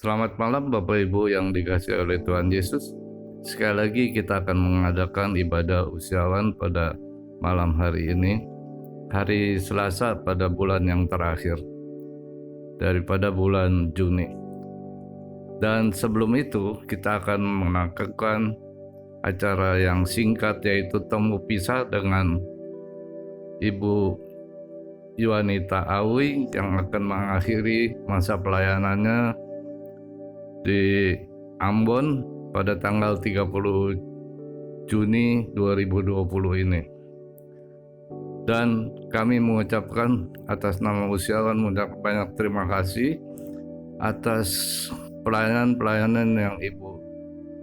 Selamat malam Bapak Ibu yang dikasihi oleh Tuhan Yesus. Sekali lagi kita akan mengadakan ibadah usiawan pada malam hari ini, hari Selasa pada bulan yang terakhir daripada bulan Juni. Dan sebelum itu kita akan melakukan acara yang singkat, yaitu temu pisah dengan Ibu Yuanita Awi yang akan mengakhiri masa pelayanannya di Ambon pada tanggal 30 Juni 2020 ini. Dan kami mengucapkan atas nama usiawan banyak terima kasih atas pelayanan-pelayanan yang Ibu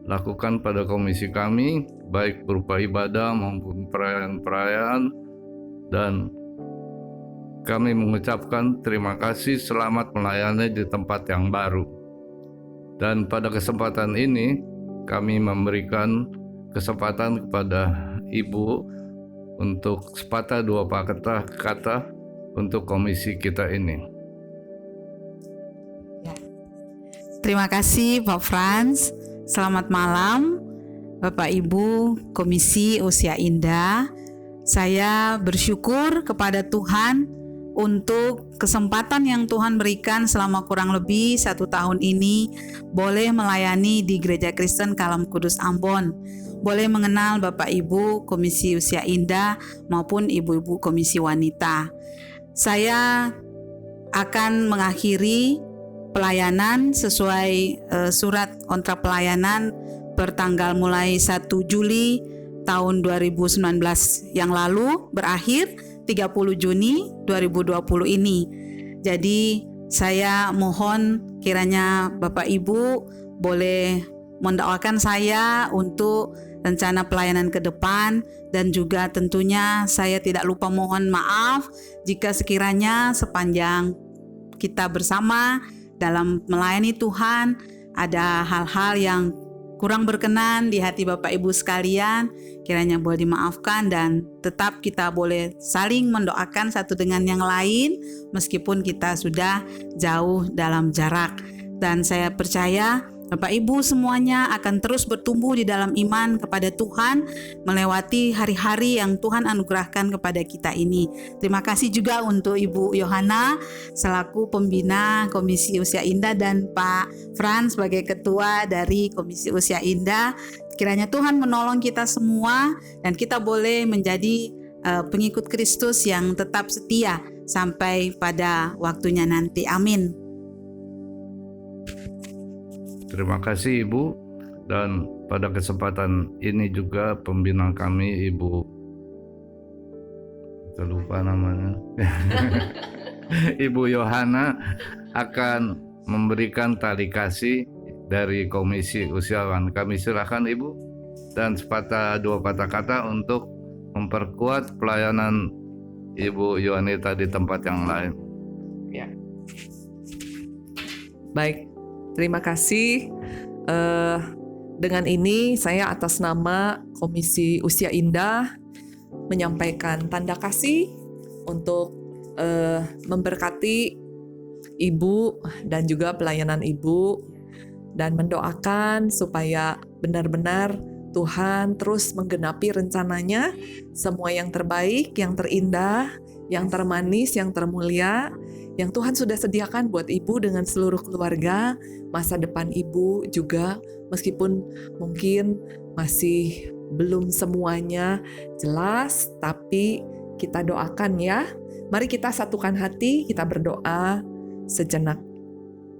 lakukan pada komisi kami, baik berupa ibadah maupun perayaan-perayaan, dan kami mengucapkan terima kasih selamat melayani di tempat yang baru. Dan pada kesempatan ini kami memberikan kesempatan kepada Ibu untuk sepatah dua patah kata untuk komisi kita ini. Ya. Terima kasih Pak Frans. Selamat malam Bapak Ibu Komisi Usia Indah. Saya bersyukur kepada Tuhan untuk kesempatan yang Tuhan berikan selama kurang lebih 1 tahun ini, boleh melayani di Gereja Kristen Kalam Kudus Ambon, boleh mengenal Bapak Ibu Komisi Usia Indah maupun Ibu-Ibu Komisi Wanita. Saya akan mengakhiri pelayanan sesuai surat kontrak pelayanan bertanggal mulai 1 Juli tahun 2019 yang lalu berakhir 30 Juni 2020 ini. Jadi saya mohon kiranya Bapak Ibu boleh mendoakan saya untuk rencana pelayanan ke depan, dan juga tentunya saya tidak lupa mohon maaf jika sekiranya sepanjang kita bersama dalam melayani Tuhan ada hal-hal yang kurang berkenan di hati Bapak Ibu sekalian, kiranya boleh dimaafkan, dan tetap kita boleh saling mendoakan satu dengan yang lain meskipun kita sudah jauh dalam jarak. Dan saya percaya Bapak Ibu semuanya akan terus bertumbuh di dalam iman kepada Tuhan melewati hari-hari yang Tuhan anugerahkan kepada kita ini. Terima kasih juga untuk Ibu Yohana selaku pembina Komisi Usia Indah dan Pak Frans sebagai ketua dari Komisi Usia Indah. Kiranya Tuhan menolong kita semua dan kita boleh menjadi pengikut Kristus yang tetap setia sampai pada waktunya nanti. Amin. Terima kasih Ibu, dan pada kesempatan ini juga pembina kami Ibu, saya lupa namanya, Ibu Yohana akan memberikan tali kasih dari Komisi Usiawan. Kami silakan Ibu, dan sepatah dua patah kata untuk memperkuat pelayanan Ibu Yuanita di tempat yang lain. Ya. Baik. Terima kasih. Dengan ini saya atas nama Komisi Usia Indah menyampaikan tanda kasih untuk memberkati Ibu dan juga pelayanan Ibu, dan mendoakan supaya benar-benar Tuhan terus menggenapi rencananya, semua yang terbaik, yang terindah, yang termanis, yang termulia yang Tuhan sudah sediakan buat Ibu dengan seluruh keluarga. Masa depan Ibu juga, meskipun mungkin masih belum semuanya jelas, tapi kita doakan ya. Mari kita satukan hati, kita berdoa sejenak.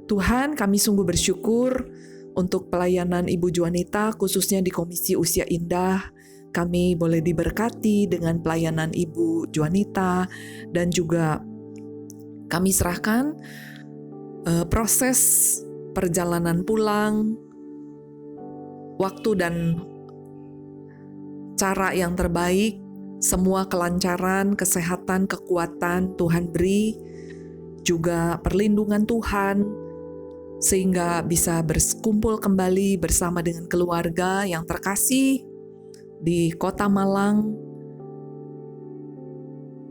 Tuhan, kami sungguh bersyukur untuk pelayanan Ibu Juanita, khususnya di Komisi Usia Indah. Kami boleh diberkati dengan pelayanan Ibu Juanita, dan juga kami serahkan proses perjalanan pulang, waktu dan cara yang terbaik, semua kelancaran, kesehatan, kekuatan Tuhan beri, juga perlindungan Tuhan, sehingga bisa berkumpul kembali bersama dengan keluarga yang terkasih di Kota Malang.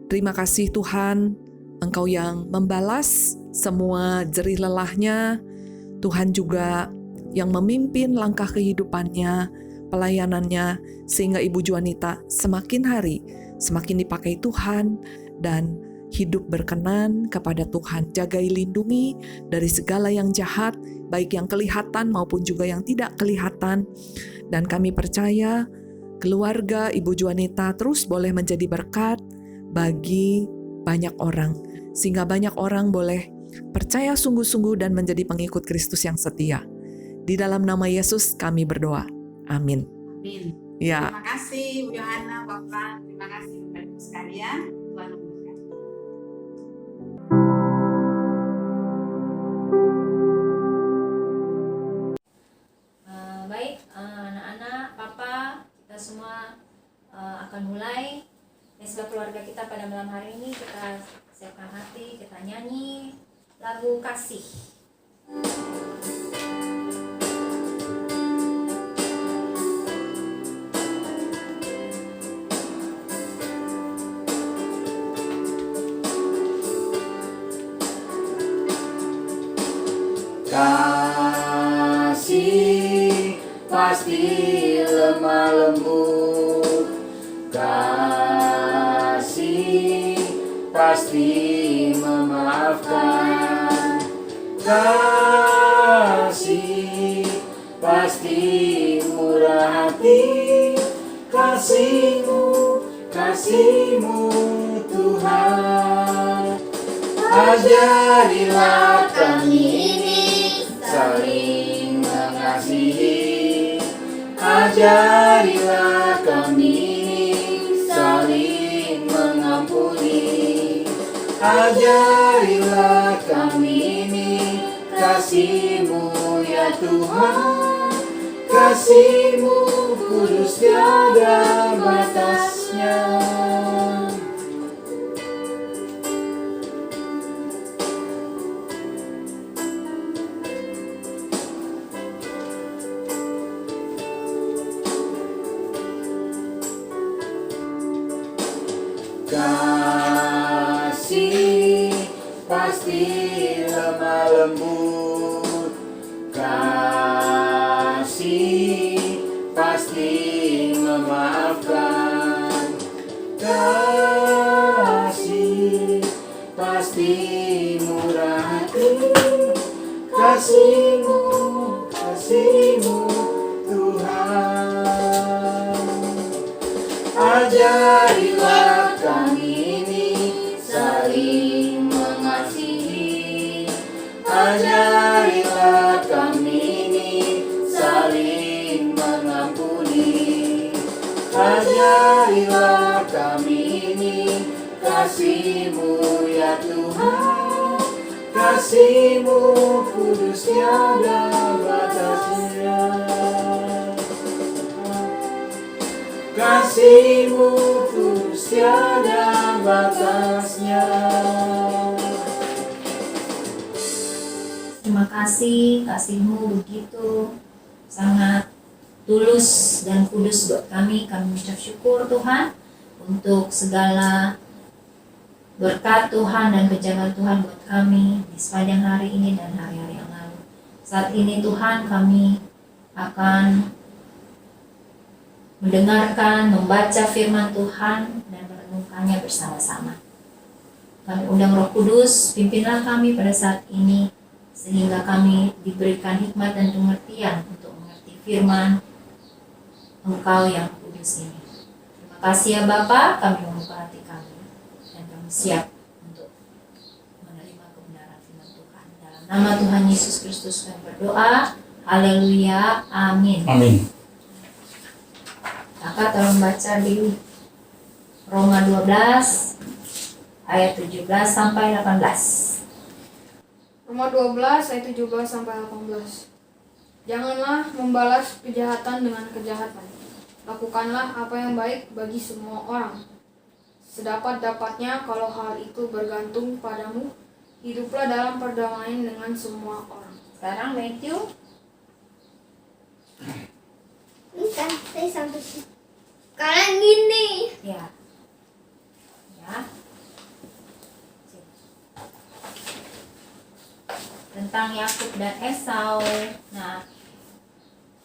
Terima kasih Tuhan, Engkau yang membalas semua jerih lelahnya. Tuhan juga yang memimpin langkah kehidupannya, pelayanannya, sehingga Ibu Juanita semakin hari semakin dipakai Tuhan dan hidup berkenan kepada Tuhan. Jagai, lindungi dari segala yang jahat, baik yang kelihatan maupun juga yang tidak kelihatan. Dan kami percaya keluarga Ibu Juanita terus boleh menjadi berkat bagi banyak orang, sehingga banyak orang boleh percaya sungguh-sungguh dan menjadi pengikut Kristus yang setia. Di dalam nama Yesus kami berdoa. Amin. Amin. Ya. Terima kasih Bu Yohana, Pak Fran. Terima kasih Bapak Ibu sekalian. Tuhan memberkati. Baik, anak-anak, papa, kita semua akan mulai mesbah keluarga kita pada malam hari ini. Kita siapkan hati, kita nyanyi lagu kasih. Kasih pasti lemah lembut, kasih pasti memaafkan, kasih pasti murah hati, kasih-Mu Tuhan. Ajarilah kami ini saling mengasihi, ajarilah kami ini saling mengampuni, ajarilah kami ini kasih-Mu ya Tuhan, kasih-Mu kudus tiada batasnya. Kasih pasti lemah lembut, kasih pasti memaafkan, kasih pasti murah hati, kasih-Mu Tuhan. Ajarilah kami ini saling mengasihi, ajarilah kami ini saling mengampuni, ajarilah kami ini kasih-Mu ya Tuhan, kasih-Mu kudus tiada batasnya. Kasih-Mu kudus tiada batasnya. Terima kasih, kasih-Mu begitu sangat tulus dan kudus buat kami. Kami mengucap syukur Tuhan untuk segala berkat Tuhan dan penjagaan Tuhan buat kami di sepanjang hari ini dan hari-hari yang lalu. Saat ini Tuhan, kami akan mendengarkan, membaca firman Tuhan dan merenungkannya bersama-sama. Kami undang Roh Kudus, pimpinlah kami pada saat ini sehingga kami diberikan hikmat dan pengertian untuk mengerti firman Engkau yang kudus ini. Terima kasih ya Bapa, kami membuka hati kami dan kami siap untuk menerima kebenaran firman Tuhan. Dalam nama Tuhan Yesus Kristus kami berdoa. Haleluya. Amin. Amin. Kakak tolong baca di Roma 12 ayat 17 sampai 18. Roma 12 ayat 17 sampai 18. Janganlah membalas kejahatan dengan kejahatan. Lakukanlah apa yang baik bagi semua orang. Sedapat-dapatnya kalau hal itu bergantung padamu, hiduplah dalam perdamaian dengan semua orang. Sekarang Matthew. Bisa, saya sampai sekarang gini. Ya. Ya. Dan tentang Yakub dan Esau. Nah,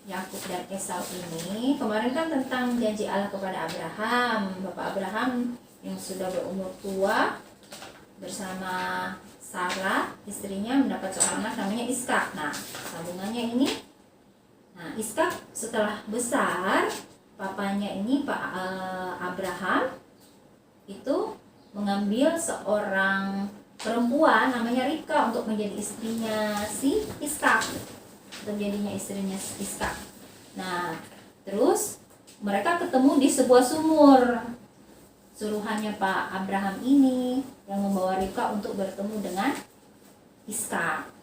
Yakub dan Esau ini kemarin kan tentang janji Allah kepada Abraham. Bapak Abraham yang sudah berumur tua bersama Sarah istrinya mendapat seorang anak namanya Ishak. Nah, sambungannya ini, nah Ishak setelah besar, papanya ini Pak Abraham itu mengambil seorang perempuan namanya Ribka untuk menjadi istrinya si Ishak, untuk jadinya istrinya Ishak. Nah, terus mereka ketemu di sebuah sumur. Suruhannya Pak Abraham ini yang membawa Ribka untuk bertemu dengan Ishak.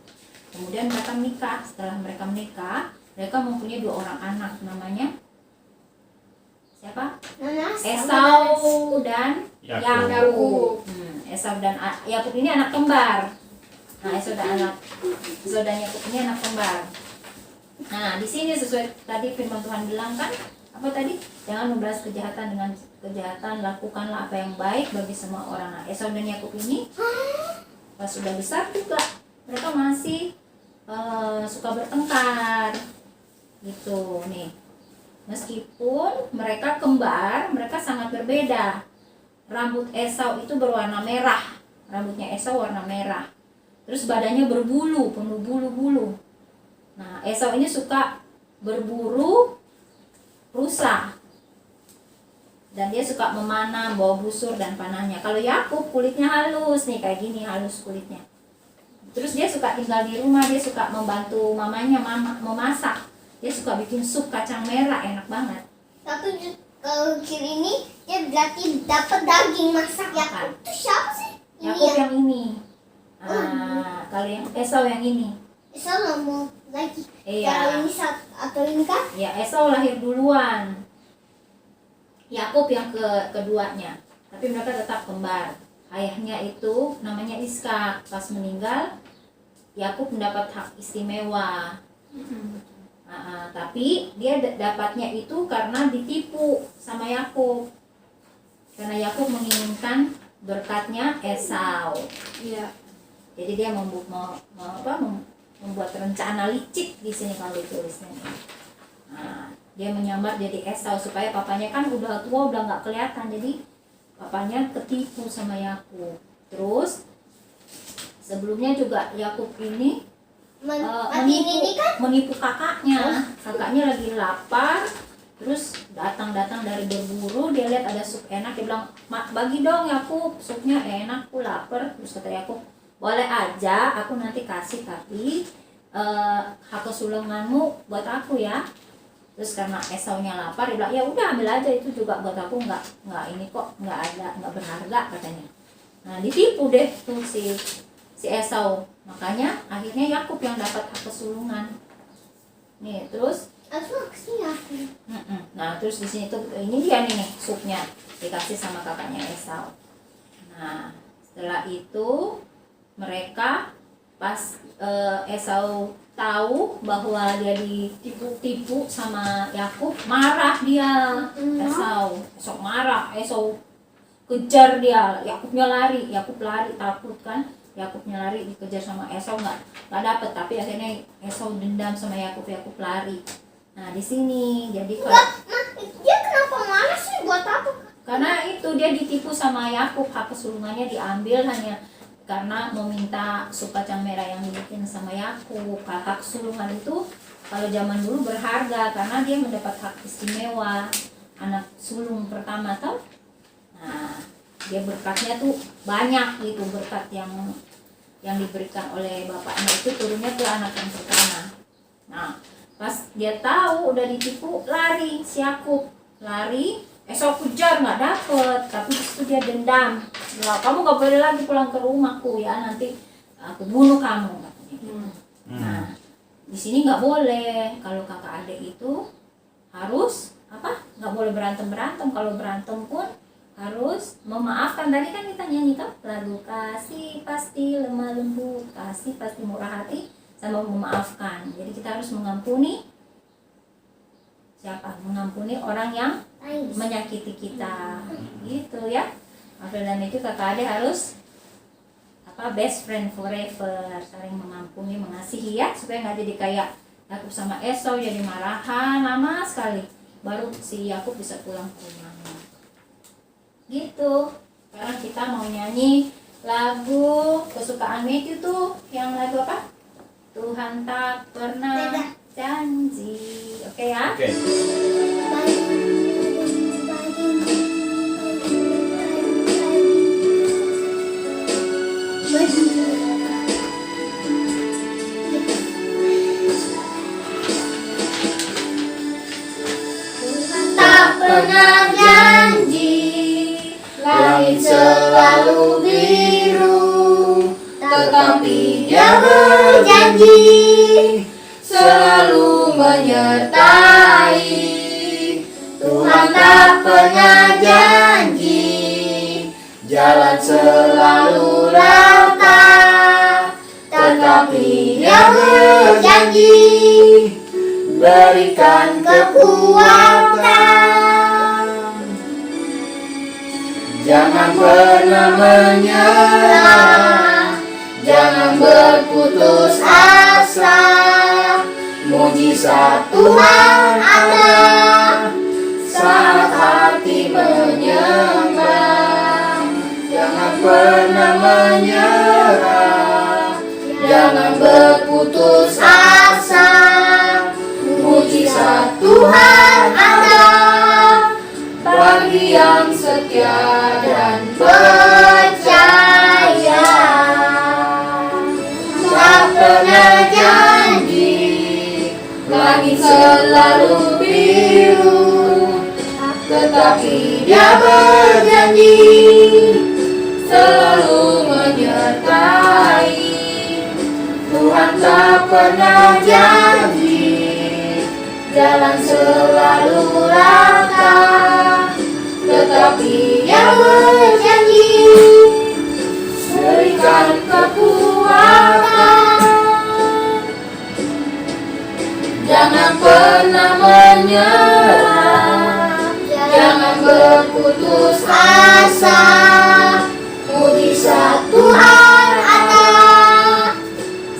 Kemudian mereka menikah. Setelah mereka menikah, mereka mempunyai 2 orang anak, namanya siapa? Esau dan Yakub. Esau dan Yakub ini anak kembar. Nah, Esau dan Yakub ini anak kembar. Nah, di sini sesuai tadi firman Tuhan bilang kan, apa tadi? Jangan membalas kejahatan dengan kejahatan, lakukanlah apa yang baik bagi semua orang. Nah, Esau dan Yakub ini pas sudah besar juga mereka masih suka bertengkar gitu nih. Meskipun mereka kembar, mereka sangat berbeda. Rambut Esau itu berwarna merah, rambutnya Esau warna merah. Terus badannya berbulu, penuh bulu-bulu. Nah, Esau ini suka berburu rusa. Dan dia suka memanah, bawa busur dan panahnya. Kalau Yakub kulitnya halus nih, kayak gini halus kulitnya. Terus dia suka tinggal di rumah, dia suka membantu mamanya memasak. Dia suka bikin sup kacang merah, enak banget. Tapi kalau kiri ini dia berarti dapat daging masak. Yakub itu siapa sih? Yakub ya? yang ini. Kalau yang Esau yang ini. Esau nggak mau lagi. Iya. Kalau ini atau ini kan? Ya, Esau lahir duluan. Yakub yang keduanya. Tapi mereka tetap kembar. Ayahnya itu namanya Ishak. Pas meninggal, Yakub mendapat hak istimewa. Tapi dia dapatnya itu karena ditipu sama Yakub. Karena Yakub menginginkan berkatnya Esau. Iya. Jadi dia membuat rencana licik di sini kalau ditulisnya. Nah, dia menyamar jadi Esau supaya papanya kan udah tua, udah nggak kelihatan. Jadi papanya ketipu sama Yakub. Terus sebelumnya juga Yakub ini menipu kakaknya. Kakaknya lagi lapar, terus datang dari berburu, dia lihat ada sup enak, dia bilang, "Mak, bagi dong Yakub, supnya enak, aku lapar." Terus kata Yakub, "Boleh aja, aku nanti kasih, tapi hak kesulunganmu buat aku ya." Terus karena Esaunya lapar, dia bilang, "Ya udah, ambil aja, itu juga buat aku, nggak ini kok, nggak berharga," katanya. Nah, ditipu deh tuh si Esau. Makanya akhirnya Yakub yang dapat hak kesulungan. Nih, terus nah, terus di sini tuh ini dia nih supnya dikasih sama kakaknya Esau. Nah, setelah itu mereka pas Esau tahu bahwa dia ditipu sama Yakub, marah dia. Esau marah, Esau kejar dia, Yakubnya lari, Yakub lari takut kan. Yakubnya lari dikejar sama Esau nggak dapet, tapi akhirnya Esau dendam sama Yakub lari. Nah, di sini jadi Dia kenapa marah sih? Buat apa? karena itu dia ditipu sama Yakub, hak kesulungannya diambil hanya karena meminta sup kacang merah yang dibikin sama Yakub. Hak kesulungan itu kalau zaman dulu berharga karena dia mendapat hak istimewa, anak sulung pertama tau. Nah, dia berkatnya tuh banyak gitu, berkat yang diberikan oleh bapaknya itu turunnya ke anak yang pertama. Nah, pas dia tahu udah ditipu, lari si Yakub, lari. Esau kejar nggak dapet, tapi itu dia dendam. "Nah, kamu nggak boleh lagi pulang ke rumahku ya, nanti aku bunuh kamu," katanya gitu. Nah, di sini nggak boleh. Kalau kakak adik itu harus apa? Nggak boleh berantem. Kalau berantem pun harus memaafkan. Tadi kan kita nyanyi kan lagu kasih pasti lemah lembut, kasih pasti murah hati, sama memaafkan. Jadi kita harus mengampuni siapa? Mengampuni orang yang menyakiti kita, gitu ya. Maka dan itu kakak adik harus apa best friend forever, saling mengampuni, mengasihi ya, supaya nggak jadi kayak Yakub sama Esau jadi marahan lama sekali baru si Yakub bisa pulang ke rumahnya. Gitu. Sekarang kita mau nyanyi lagu kesukaan Matthew tuh, yang lagu apa? Tuhan tak pernah janji. Oke ya? Oke. Tak pernah janji, langit selalu biru, tetapi Dia berjanji selalu menyertai. Tuhan tak pernah janji, jalan selalu rata, tetapi Dia berjanji berikan kekuatan. Jangan pernah menyerah, jangan berputus asa. Mujizat Tuhan ada saat hati menyembah. Jangan pernah menyerah, jangan berputus asa. Mujizat Tuhan ada bagi yang setia dan percaya. Tak pernah janji, langit selalu biru, tetapi Dia berjanji selalu menyertai. Tuhan tak pernah janji, jalan selalu rata, tetapi Dia berjanji berikan kekuatan. Jangan pernah menyerah, jangan berputus asa. Mujizat Tuhan ada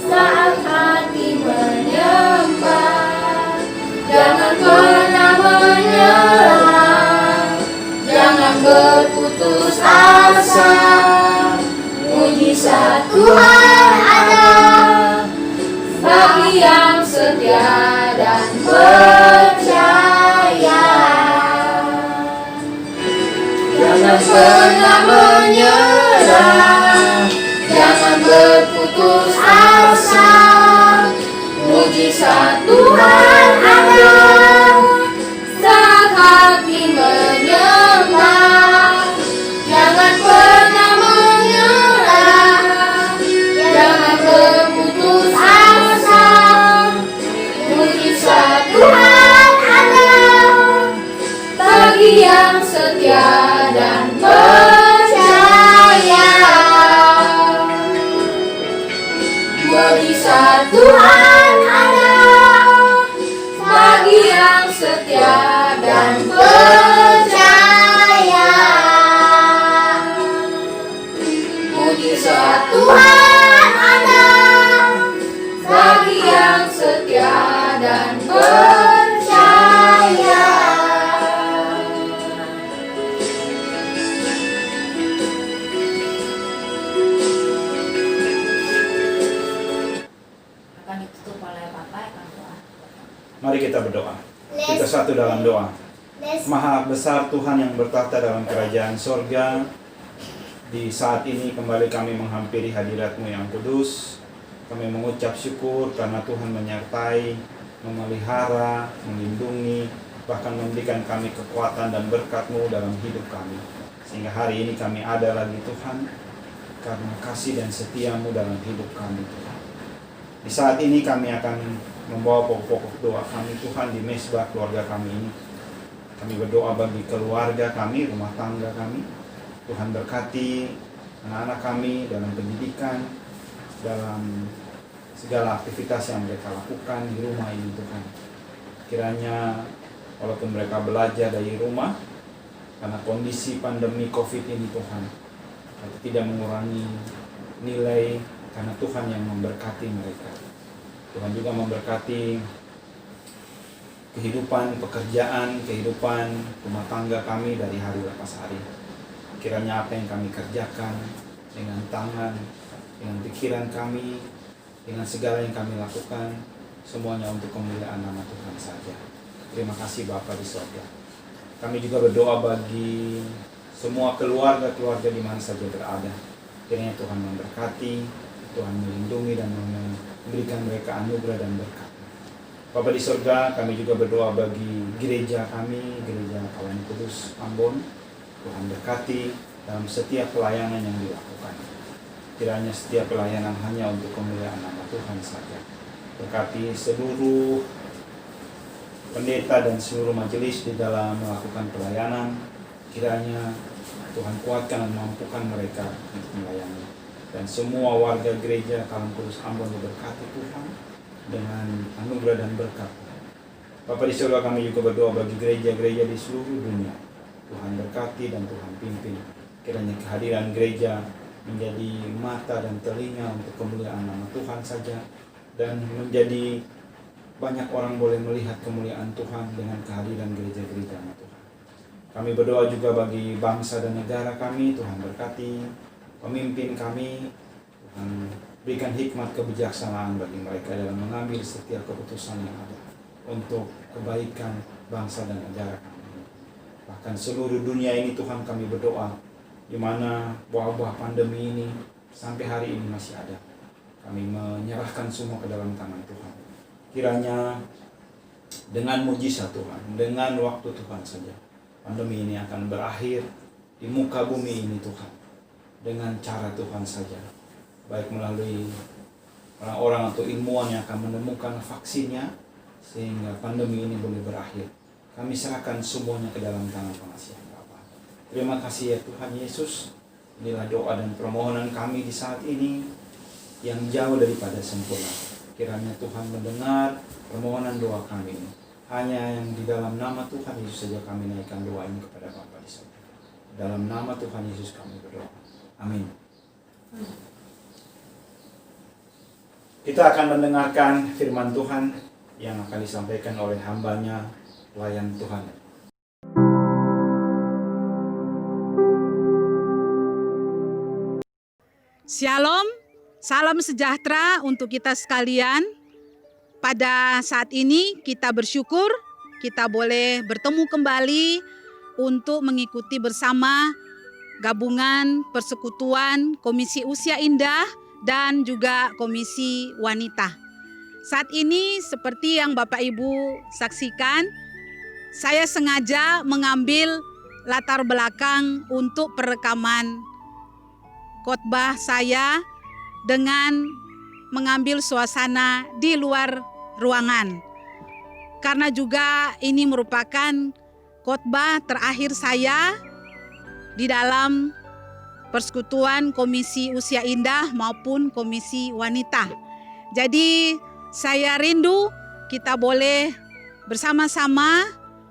saat hati menyembah. Jangan pernah menyerah, jangan berputus asa. Mujizat Tuhan ada bagi yang setia dan percaya. Jangan pernah menyerah, jangan berputus asa. Mujizat Tuhan ada saat hati menyembah. Jangan pernah menyerah, jangan berputus asa. Mujizat Tuhan ada bagi yang setia dan percaya. Mujizat Tuhan ada bagi yang setia dan percaya. Mujizat Tuhan ada bagi yang setia dan percaya. Akan ditutup oleh Bapak akan doa. Mari kita berdoa. Kita satu dalam doa. Maha besar Tuhan yang bertahta dalam kerajaan sorga, di saat ini kembali kami menghampiri hadirat-Mu yang kudus. Kami mengucap syukur karena Tuhan menyertai, memelihara, melindungi, bahkan memberikan kami kekuatan dan berkat-Mu dalam hidup kami. Sehingga hari ini kami ada lagi Tuhan, karena kasih dan setia-Mu dalam hidup kami Tuhan. Di saat ini kami akan membawa pokok-pokok doa kami Tuhan di mesbah keluarga kami ini. Kami berdoa bagi keluarga kami, rumah tangga kami. Tuhan berkati anak-anak kami dalam pendidikan, dalam segala aktivitas yang mereka lakukan di rumah ini Tuhan. Kiranya walaupun mereka belajar dari rumah, karena kondisi pandemi COVID ini Tuhan, tapi tidak mengurangi nilai karena Tuhan yang memberkati mereka. Tuhan juga memberkati kehidupan pekerjaan, kehidupan rumah tangga kami dari hari lepas hari. Kiranya apa yang kami kerjakan dengan tangan, dengan pikiran kami, dengan segala yang kami lakukan, semuanya untuk kemuliaan nama Tuhan saja. Terima kasih Bapa di surga. Kami juga berdoa bagi semua keluarga-keluarga di mana saja berada. Kiranya Tuhan memberkati, Tuhan melindungi dan memberikan mereka anugerah dan berkat. Bapa di surga, kami juga berdoa bagi gereja kami, Gereja Kawan Kudus Ambon. Tuhan berkati dalam setiap pelayanan yang dilakukan. Kiranya setiap pelayanan hanya untuk kemuliaan nama Tuhan saja. Berkati seluruh pendeta dan seluruh majelis di dalam melakukan pelayanan. Kiranya Tuhan kuatkan dan mampukan mereka untuk melayani. Dan semua warga gereja Kawan Kudus Ambon diberkati Tuhan dengan anugerah dan berkat. Bapa di surga, kami juga berdoa bagi gereja-gereja di seluruh dunia. Tuhan berkati dan Tuhan pimpin. Kiranya kehadiran gereja menjadi mata dan telinga untuk kemuliaan nama Tuhan saja, dan menjadi banyak orang boleh melihat kemuliaan Tuhan dengan kehadiran gereja-gereja Tuhan. Kami berdoa juga bagi bangsa dan negara kami. Tuhan berkati pemimpin kami. Tuhan berikan hikmat kebijaksanaan bagi mereka dalam mengambil setiap keputusan yang ada untuk kebaikan bangsa dan negara kami. Bahkan seluruh dunia ini Tuhan kami berdoa, di mana wabah pandemi ini sampai hari ini masih ada. Kami menyerahkan semua ke dalam tangan Tuhan. Kiranya dengan mujizat Tuhan, dengan waktu Tuhan saja, pandemi ini akan berakhir di muka bumi ini Tuhan. Dengan cara Tuhan saja. Baik melalui orang-orang atau ilmuwan yang akan menemukan vaksinnya, sehingga pandemi ini boleh berakhir. Kami serahkan semuanya ke dalam tangan pengasihan Bapa. Terima kasih ya Tuhan Yesus. Inilah doa dan permohonan kami di saat ini yang jauh daripada sempurna. Kiranya Tuhan mendengar permohonan doa kami ini. Hanya yang di dalam nama Tuhan Yesus saja kami naikkan doa ini kepada Bapa di surga. Dalam nama Tuhan Yesus kami berdoa. Amin. Kita akan mendengarkan firman Tuhan yang akan disampaikan oleh hambanya, pelayan Tuhan. Shalom, salam sejahtera untuk kita sekalian. Pada saat ini kita bersyukur kita boleh bertemu kembali untuk mengikuti bersama gabungan persekutuan Komisi Usia Indah dan juga Komisi Wanita. Saat ini seperti yang Bapak Ibu saksikan, saya sengaja mengambil latar belakang untuk perekaman khotbah saya dengan mengambil suasana di luar ruangan. Karena juga ini merupakan khotbah terakhir saya di dalam Persekutuan Komisi Usia Indah maupun Komisi Wanita. Jadi saya rindu kita boleh bersama-sama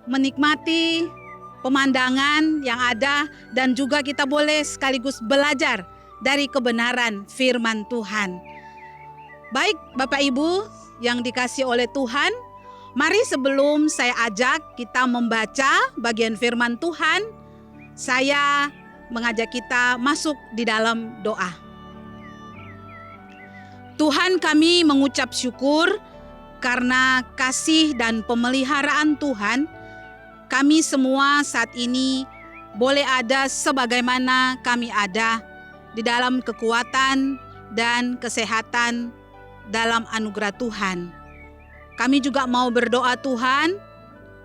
menikmati pemandangan yang ada dan juga kita boleh sekaligus belajar dari kebenaran firman Tuhan. Baik Bapak Ibu yang dikasihi oleh Tuhan, mari sebelum saya ajak kita membaca bagian firman Tuhan, saya mengajak kita masuk di dalam doa. Tuhan, kami mengucap syukur karena kasih dan pemeliharaan Tuhan. Kami semua saat ini boleh ada sebagaimana kami ada di dalam kekuatan dan kesehatan dalam anugerah Tuhan. Kami juga mau berdoa Tuhan,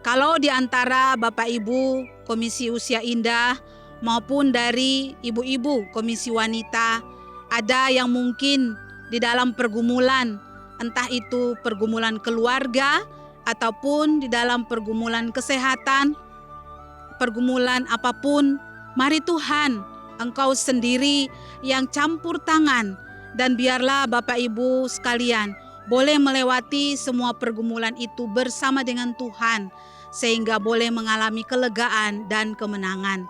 kalau di antara Bapak Ibu Komisi Usia Indah maupun dari ibu-ibu Komisi Wanita ada yang mungkin di dalam pergumulan, entah itu pergumulan keluarga ataupun di dalam pergumulan kesehatan, pergumulan apapun, mari Tuhan, Engkau sendiri yang campur tangan, dan biarlah Bapak Ibu sekalian boleh melewati semua pergumulan itu bersama dengan Tuhan, sehingga boleh mengalami kelegaan dan kemenangan.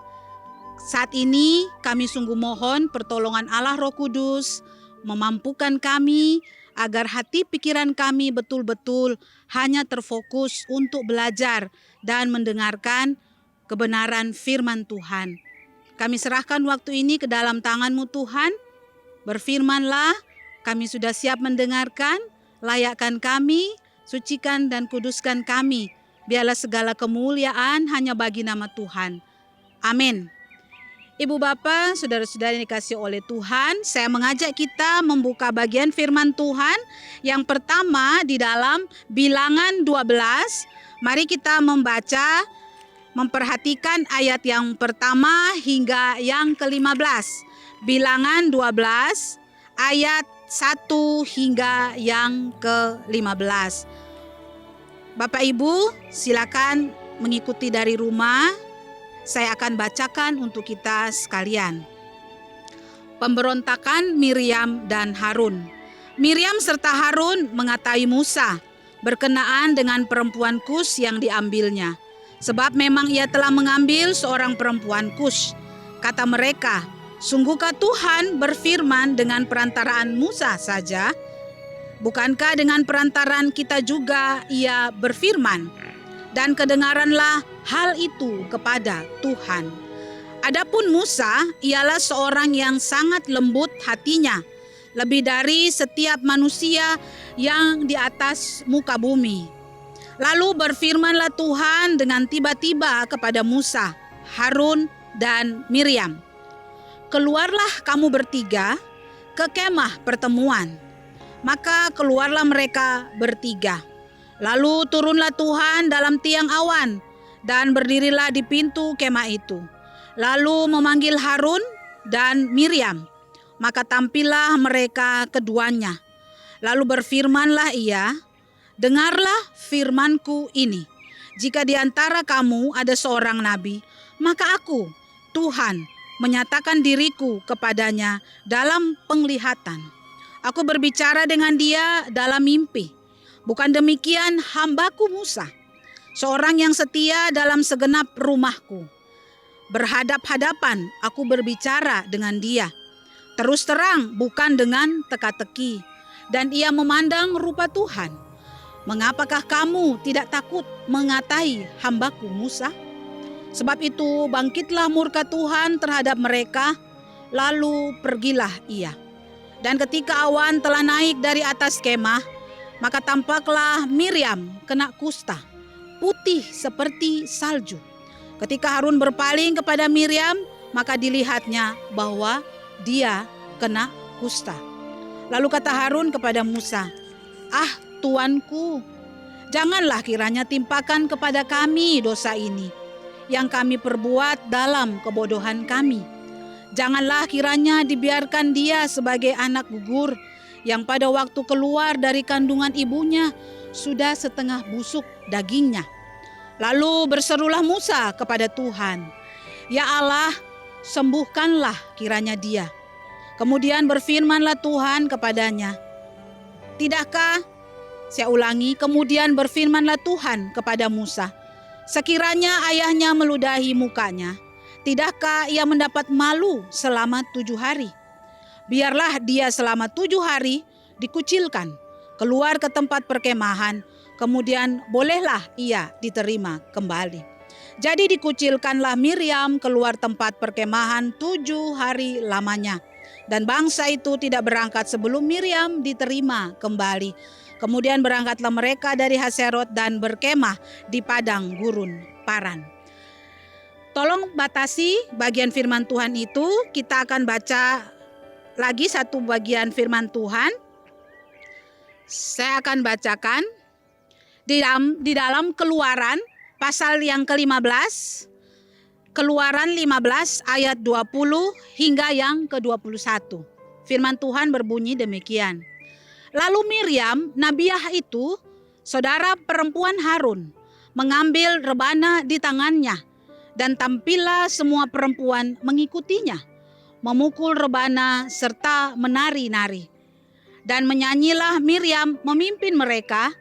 Saat ini kami sungguh mohon pertolongan Allah Roh Kudus memampukan kami agar hati pikiran kami betul-betul hanya terfokus untuk belajar dan mendengarkan kebenaran firman Tuhan. Kami serahkan waktu ini ke dalam tangan-Mu Tuhan. Berfirmanlah, kami sudah siap mendengarkan, layakkan kami, sucikan dan kuduskan kami. Biarlah segala kemuliaan hanya bagi nama Tuhan. Amin. Ibu Bapak, saudara-saudara yang dikasihi oleh Tuhan, saya mengajak kita membuka bagian firman Tuhan yang pertama di dalam Bilangan 12. Mari kita membaca, memperhatikan ayat yang pertama hingga yang ke-15. Bilangan 12 ayat 1 hingga yang ke-15. Bapak Ibu, silakan mengikuti dari rumah. Saya akan bacakan untuk kita sekalian. Pemberontakan Miriam dan Harun. Miriam serta Harun mengatai Musa berkenaan dengan perempuan Kus yang diambilnya. Sebab memang ia telah mengambil seorang perempuan Kus. Kata mereka, sungguhkah Tuhan berfirman dengan perantaraan Musa saja? Bukankah dengan perantaraan kita juga ia berfirman? Dan kedengaranlah hal itu kepada Tuhan. Adapun Musa ialah seorang yang sangat lembut hatinya, lebih dari setiap manusia yang di atas muka bumi. Lalu berfirmanlah Tuhan dengan tiba-tiba kepada Musa, Harun, dan Miriam. Keluarlah kamu bertiga ke kemah pertemuan. Maka keluarlah mereka bertiga. Lalu turunlah Tuhan dalam tiang awan dan berdirilah di pintu kemah itu. Lalu memanggil Harun dan Miriam. Maka tampillah mereka keduanya. Lalu berfirmanlah ia, dengarlah firmanku ini. Jika di antara kamu ada seorang nabi, maka aku, Tuhan, menyatakan diriku kepadanya dalam penglihatan. Aku berbicara dengan dia dalam mimpi. Bukan demikian hambaku Musa, seorang yang setia dalam segenap rumahku. Berhadap-hadapan aku berbicara dengan dia. Terus terang bukan dengan teka-teki. Dan ia memandang rupa Tuhan. Mengapakah kamu tidak takut mengatai hambaku Musa? Sebab itu bangkitlah murka Tuhan terhadap mereka, lalu pergilah ia. Dan ketika awan telah naik dari atas kemah, maka tampaklah Miriam kena kusta, putih seperti salju. Ketika Harun berpaling kepada Miriam, maka dilihatnya bahwa dia kena kusta. Lalu kata Harun kepada Musa, "Ah, tuanku, janganlah kiranya timpakan kepada kami dosa ini yang kami perbuat dalam kebodohan kami. Janganlah kiranya dibiarkan dia sebagai anak gugur yang pada waktu keluar dari kandungan ibunya sudah setengah busuk dagingnya." Lalu berserulah Musa kepada Tuhan, "Ya Allah, sembuhkanlah kiranya dia." Kemudian berfirmanlah Tuhan kepadanya, "Tidakkah?" Saya ulangi, kemudian berfirmanlah Tuhan kepada Musa, "Sekiranya ayahnya meludahi mukanya, tidakkah ia mendapat malu selama 7 hari? Biarlah dia selama 7 hari dikucilkan, keluar ke tempat perkemahan, kemudian bolehlah ia diterima kembali." Jadi dikucilkanlah Miriam keluar tempat perkemahan 7 hari lamanya. Dan bangsa itu tidak berangkat sebelum Miriam diterima kembali. Kemudian berangkatlah mereka dari Haserot dan berkemah di padang gurun Paran. Tolong batasi bagian firman Tuhan itu. Kita akan baca lagi satu bagian firman Tuhan. Saya akan bacakan di dalam Keluaran pasal yang ke-15. Keluaran 15 ayat 20 hingga yang ke-21. Firman Tuhan berbunyi demikian. Lalu Miriam, nabiah itu, saudara perempuan Harun, mengambil rebana di tangannya, dan tampillah semua perempuan mengikutinya, memukul rebana serta menari-nari. Dan menyanyilah Miriam memimpin mereka,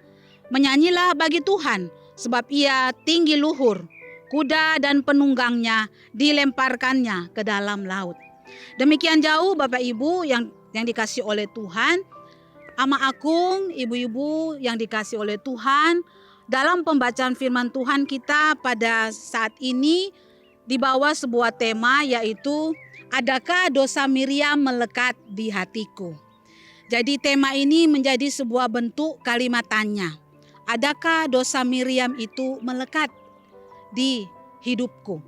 menyanyilah bagi Tuhan, sebab ia tinggi luhur, kuda dan penunggangnya dilemparkannya ke dalam laut. Demikian jauh Bapak Ibu yang dikasih oleh Tuhan, Ama Akung, ibu-ibu yang dikasih oleh Tuhan, dalam pembacaan firman Tuhan kita pada saat ini di bawah sebuah tema, yaitu adakah dosa Miriam melekat di hatiku. Jadi tema ini menjadi sebuah bentuk kalimat tanya. Adakah dosa Miriam itu melekat di hidupku?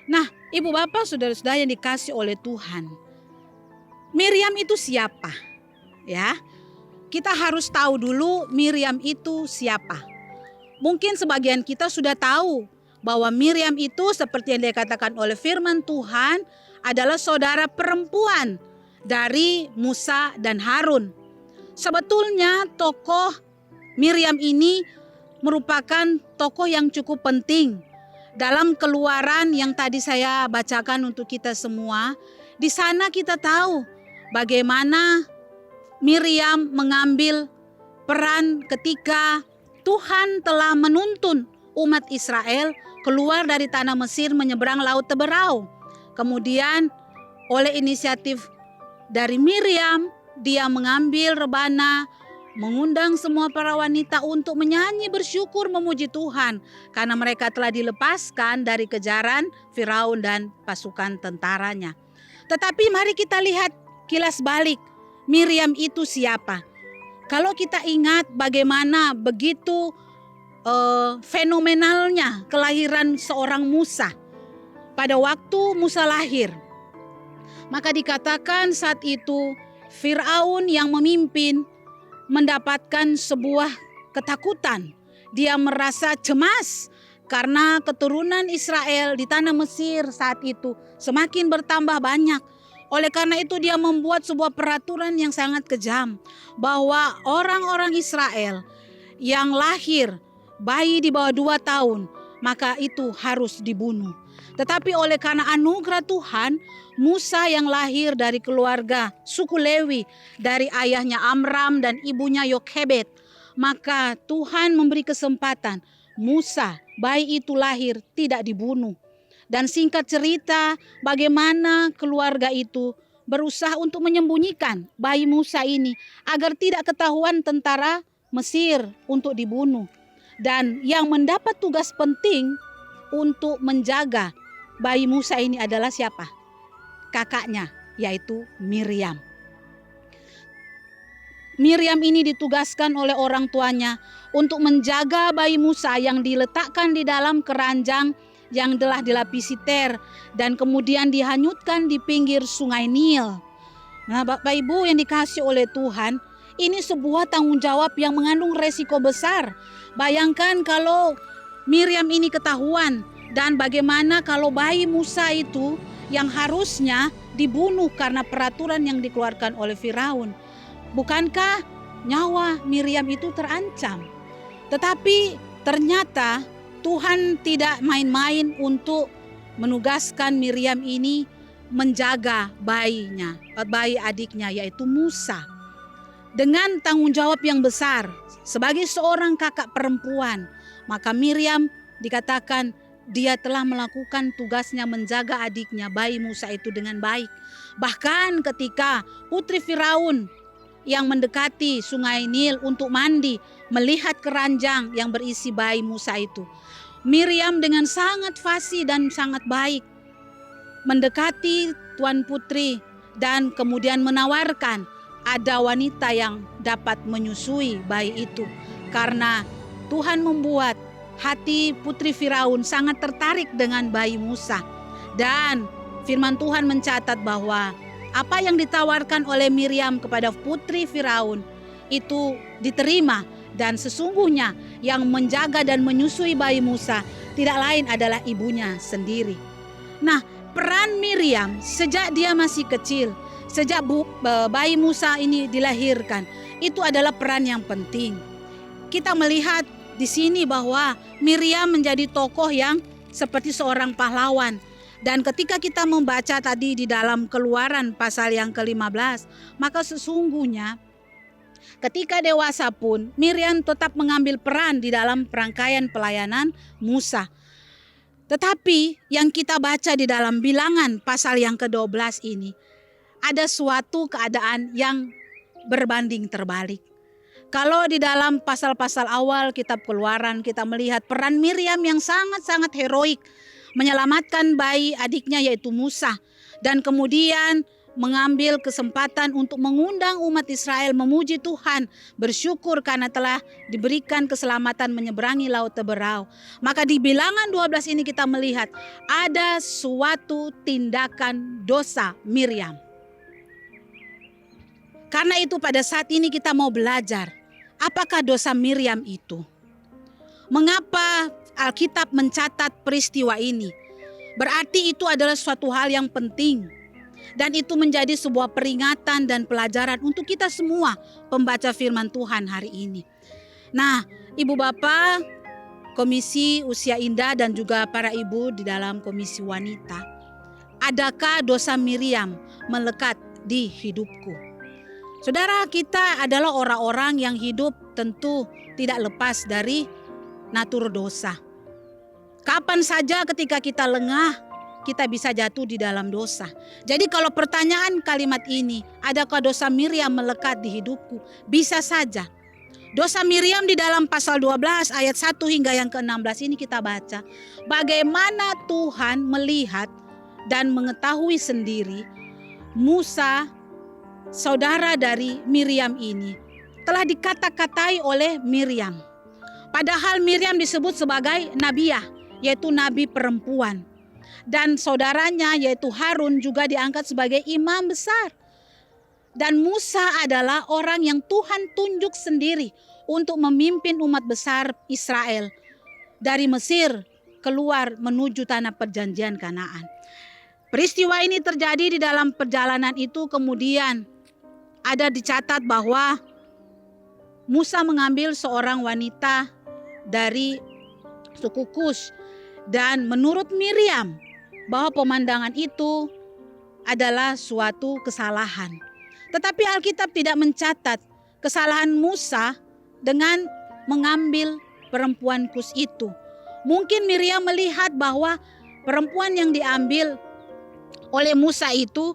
Nah, Ibu Bapak Saudara-saudara yang dikasih oleh Tuhan, Miriam itu siapa? Ya, kita harus tahu dulu Miriam itu siapa. Mungkin sebagian kita sudah tahu bahwa Miriam itu seperti yang dikatakan oleh firman Tuhan adalah saudara perempuan dari Musa dan Harun. Sebetulnya tokoh Miriam ini merupakan tokoh yang cukup penting dalam Keluaran yang tadi saya bacakan untuk kita semua. Di sana kita tahu bagaimana Miriam mengambil peran ketika Tuhan telah menuntun umat Israel keluar dari tanah Mesir menyeberang Laut Teberau. Kemudian oleh inisiatif dari Miriam, dia mengambil rebana, mengundang semua para wanita untuk menyanyi bersyukur memuji Tuhan karena mereka telah dilepaskan dari kejaran Firaun dan pasukan tentaranya. Tetapi mari kita lihat kilas balik, Miriam itu siapa? Kalau kita ingat bagaimana begitu fenomenalnya kelahiran seorang Musa. Pada waktu Musa lahir, maka dikatakan saat itu Firaun yang memimpin mendapatkan sebuah ketakutan. Dia merasa cemas karena keturunan Israel di tanah Mesir saat itu semakin bertambah banyak. Oleh karena itu dia membuat sebuah peraturan yang sangat kejam bahwa orang-orang Israel yang lahir bayi di bawah 2 tahun maka itu harus dibunuh. Tetapi oleh karena anugerah Tuhan, Musa yang lahir dari keluarga suku Lewi dari ayahnya Amram dan ibunya Yokhebed, maka Tuhan memberi kesempatan Musa, bayi itu lahir tidak dibunuh. Dan singkat cerita bagaimana keluarga itu berusaha untuk menyembunyikan bayi Musa ini agar tidak ketahuan tentara Mesir untuk dibunuh. Dan yang mendapat tugas penting untuk menjaga bayi Musa ini adalah siapa? Kakaknya, yaitu Miriam. Miriam ini ditugaskan oleh orang tuanya untuk menjaga bayi Musa yang diletakkan di dalam keranjang yang telah dilapisi ter dan kemudian dihanyutkan di pinggir sungai Nil. Nah, Bapak Ibu yang dikasih oleh Tuhan, ini sebuah tanggung jawab yang mengandung resiko besar. Bayangkan kalau Miriam ini ketahuan, dan bagaimana kalau bayi Musa itu yang harusnya dibunuh karena peraturan yang dikeluarkan oleh Firaun. Bukankah nyawa Miriam itu terancam? Tetapi ternyata Tuhan tidak main-main untuk menugaskan Miriam ini menjaga bayinya, bayi adiknya yaitu Musa. Dengan tanggung jawab yang besar sebagai seorang kakak perempuan, maka Miriam dikatakan dia telah melakukan tugasnya menjaga adiknya bayi Musa itu dengan baik. Bahkan ketika putri Firaun yang mendekati sungai Nil untuk mandi melihat keranjang yang berisi bayi Musa itu, Miriam dengan sangat fasih dan sangat baik mendekati Tuan Putri dan kemudian menawarkan ada wanita yang dapat menyusui bayi itu. Karena Tuhan membuat hati putri Firaun sangat tertarik dengan bayi Musa. Dan firman Tuhan mencatat bahwa apa yang ditawarkan oleh Miriam kepada putri Firaun itu diterima. Dan sesungguhnya yang menjaga dan menyusui bayi Musa tidak lain adalah ibunya sendiri. Nah, peran Miriam sejak dia masih kecil, sejak bayi Musa ini dilahirkan, itu adalah peran yang penting. Kita melihat di sini bahwa Miriam menjadi tokoh yang seperti seorang pahlawan. Dan ketika kita membaca tadi di dalam Keluaran pasal yang ke-15, maka sesungguhnya ketika dewasa pun Miriam tetap mengambil peran di dalam rangkaian pelayanan Musa. Tetapi yang kita baca di dalam Bilangan pasal yang ke-12 ini, ada suatu keadaan yang berbanding terbalik. Kalau di dalam pasal-pasal awal kitab Keluaran kita melihat peran Miriam yang sangat-sangat heroik menyelamatkan bayi adiknya yaitu Musa, dan kemudian mengambil kesempatan untuk mengundang umat Israel memuji Tuhan, bersyukur karena telah diberikan keselamatan menyeberangi Laut Teberau. Maka di Bilangan 12 ini kita melihat ada suatu tindakan dosa Miriam. Karena itu pada saat ini kita mau belajar, apakah dosa Miriam itu? Mengapa Alkitab mencatat peristiwa ini? Berarti itu adalah suatu hal yang penting. Dan itu menjadi sebuah peringatan dan pelajaran untuk kita semua pembaca firman Tuhan hari ini. Nah, Ibu Bapak, Komisi Usia Indah dan juga para ibu di dalam Komisi Wanita, adakah dosa Miriam melekat di hidupku? Saudara, kita adalah orang-orang yang hidup tentu tidak lepas dari natur dosa. Kapan saja ketika kita lengah, kita bisa jatuh di dalam dosa. Jadi kalau pertanyaan kalimat ini, adakah dosa Miriam melekat di hidupku? Bisa saja. Dosa Miriam di dalam pasal 12 ayat 1 hingga yang ke-16 ini kita baca. Bagaimana Tuhan melihat dan mengetahui sendiri Musa, saudara dari Miriam ini, telah dikata-katai oleh Miriam. Padahal Miriam disebut sebagai nabiah, yaitu nabi perempuan. Dan saudaranya yaitu Harun juga diangkat sebagai imam besar. Dan Musa adalah orang yang Tuhan tunjuk sendiri untuk memimpin umat besar Israel dari Mesir keluar menuju tanah perjanjian Kanaan. Peristiwa ini terjadi di dalam perjalanan itu, kemudian ada dicatat bahwa Musa mengambil seorang wanita dari suku Kus, dan menurut Miriam bahwa pemandangan itu adalah suatu kesalahan. Tetapi Alkitab tidak mencatat kesalahan Musa dengan mengambil perempuan Kus itu. Mungkin Miriam melihat bahwa perempuan yang diambil oleh Musa itu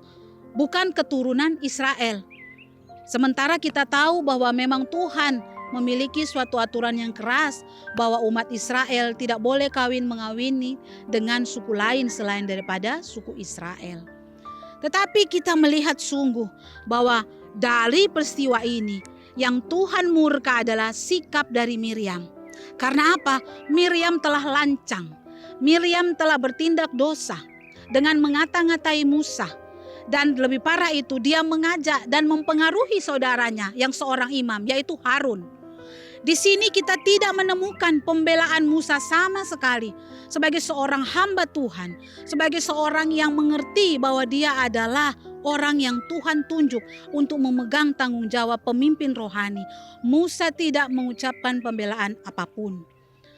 bukan keturunan Israel. Sementara kita tahu bahwa memang Tuhan memiliki suatu aturan yang keras bahwa umat Israel tidak boleh mengawini dengan suku lain selain daripada suku Israel. Tetapi kita melihat sungguh bahwa dari peristiwa ini yang Tuhan murka adalah sikap dari Miriam. Karena apa? Miriam telah lancang. Miriam telah bertindak dosa dengan mengata-ngatai Musa. Dan lebih parah itu, dia mengajak dan mempengaruhi saudaranya yang seorang imam, yaitu Harun. Di sini kita tidak menemukan pembelaan Musa sama sekali sebagai seorang hamba Tuhan, sebagai seorang yang mengerti bahwa dia adalah orang yang Tuhan tunjuk untuk memegang tanggung jawab pemimpin rohani. Musa tidak mengucapkan pembelaan apapun.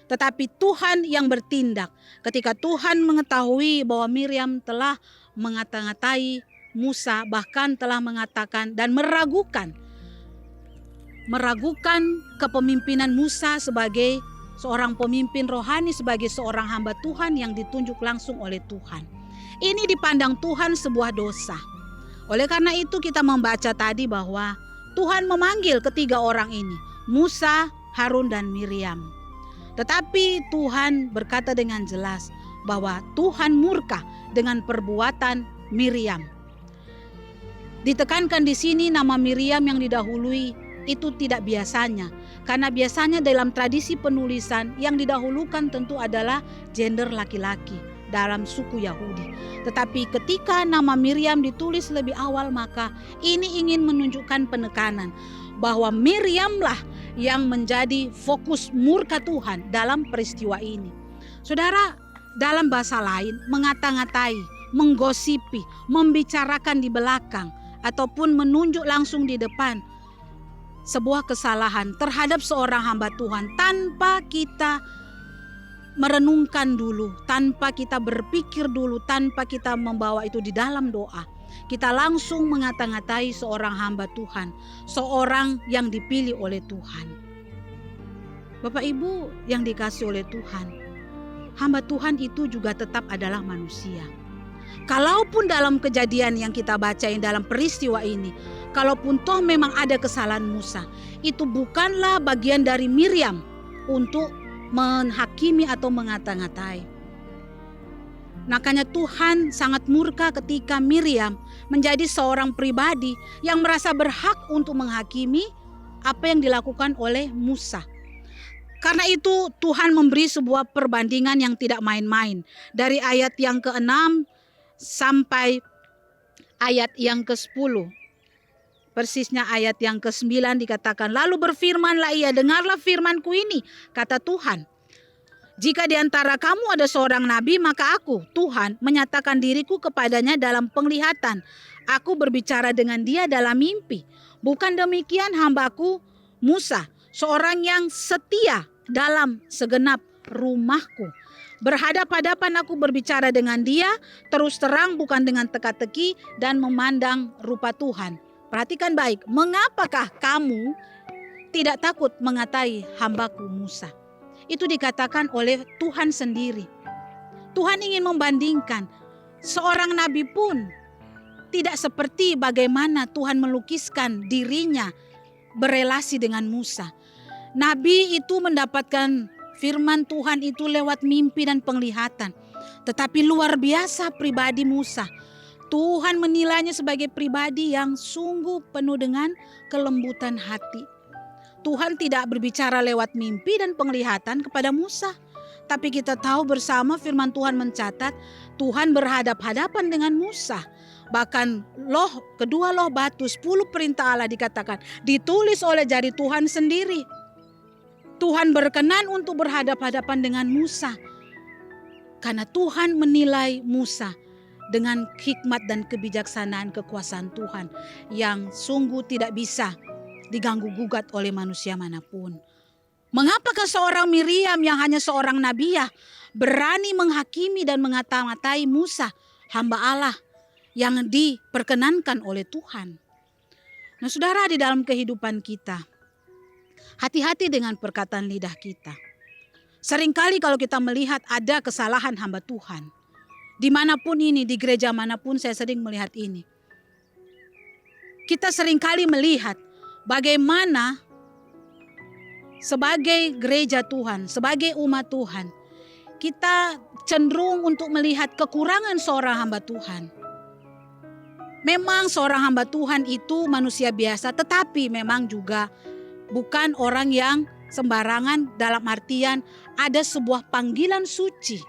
Tetapi Tuhan yang bertindak ketika Tuhan mengetahui bahwa Miriam telah mengata-ngatai Musa, bahkan telah mengatakan dan meragukan kepemimpinan Musa sebagai seorang pemimpin rohani, sebagai seorang hamba Tuhan yang ditunjuk langsung oleh Tuhan. Ini dipandang Tuhan sebuah dosa. Oleh karena itu kita membaca tadi bahwa Tuhan memanggil ketiga orang ini, Musa, Harun, dan Miriam. Tetapi Tuhan berkata dengan jelas bahwa Tuhan murka dengan perbuatan Miriam. Ditekankan di sini nama Miriam yang didahului itu tidak biasanya. Karena biasanya dalam tradisi penulisan yang didahulukan tentu adalah gender laki-laki dalam suku Yahudi. Tetapi ketika nama Miriam ditulis lebih awal, maka ini ingin menunjukkan penekanan bahwa Miriamlah yang menjadi fokus murka Tuhan dalam peristiwa ini. Saudara, dalam bahasa lain, mengata-ngatai, menggosipi, membicarakan di belakang, ataupun menunjuk langsung di depan sebuah kesalahan terhadap seorang hamba Tuhan tanpa kita merenungkan dulu, tanpa kita berpikir dulu, tanpa kita membawa itu di dalam doa. Kita langsung mengata-ngatai seorang hamba Tuhan, seorang yang dipilih oleh Tuhan. Bapak Ibu yang dikasihi oleh Tuhan, hamba Tuhan itu juga tetap adalah manusia. Kalaupun dalam kejadian yang kita bacain dalam peristiwa ini, kalaupun toh memang ada kesalahan Musa, itu bukanlah bagian dari Miriam untuk menghakimi atau mengata-ngatai. Makanya Tuhan sangat murka ketika Miriam menjadi seorang pribadi yang merasa berhak untuk menghakimi apa yang dilakukan oleh Musa. Karena itu Tuhan memberi sebuah perbandingan yang tidak main-main. Dari ayat yang ke-6 sampai ayat yang ke-10. Persisnya ayat yang ke-9 dikatakan, lalu berfirmanlah ia, dengarlah firmanku ini, kata Tuhan. Jika di antara kamu ada seorang nabi, maka aku, Tuhan, menyatakan diriku kepadanya dalam penglihatan. Aku berbicara dengan dia dalam mimpi. Bukan demikian hambaku Musa, seorang yang setia dalam segenap rumahku. Berhadap-hadapan aku berbicara dengan dia, terus terang bukan dengan teka-teki dan memandang rupa Tuhan. Perhatikan baik, mengapakah kamu tidak takut mengatai hambaku Musa? Itu dikatakan oleh Tuhan sendiri. Tuhan ingin membandingkan seorang nabi pun tidak seperti bagaimana Tuhan melukiskan dirinya berelasi dengan Musa. Nabi itu mendapatkan firman Tuhan itu lewat mimpi dan penglihatan. Tetapi luar biasa pribadi Musa. Tuhan menilainya sebagai pribadi yang sungguh penuh dengan kelembutan hati. Tuhan tidak berbicara lewat mimpi dan penglihatan kepada Musa. Tapi kita tahu bersama firman Tuhan mencatat Tuhan berhadap-hadapan dengan Musa. Bahkan kedua loh batu 10 perintah Allah dikatakan ditulis oleh jari Tuhan sendiri. Tuhan berkenan untuk berhadap-hadapan dengan Musa. Karena Tuhan menilai Musa dengan hikmat dan kebijaksanaan kekuasaan Tuhan yang sungguh tidak bisa diganggu gugat oleh manusia manapun. Mengapakah seorang Miriam yang hanya seorang nabiah berani menghakimi dan mengata-ngatai Musa, hamba Allah yang diperkenankan oleh Tuhan? Nah, saudara, di dalam kehidupan kita, hati-hati dengan perkataan lidah kita. Seringkali kalau kita melihat ada kesalahan hamba Tuhan, dimanapun ini, di gereja manapun saya sering melihat ini. Kita seringkali melihat bagaimana sebagai gereja Tuhan, sebagai umat Tuhan, kita cenderung untuk melihat kekurangan seorang hamba Tuhan. Memang seorang hamba Tuhan itu manusia biasa, tetapi memang juga bukan orang yang sembarangan, dalam artian ada sebuah panggilan suci,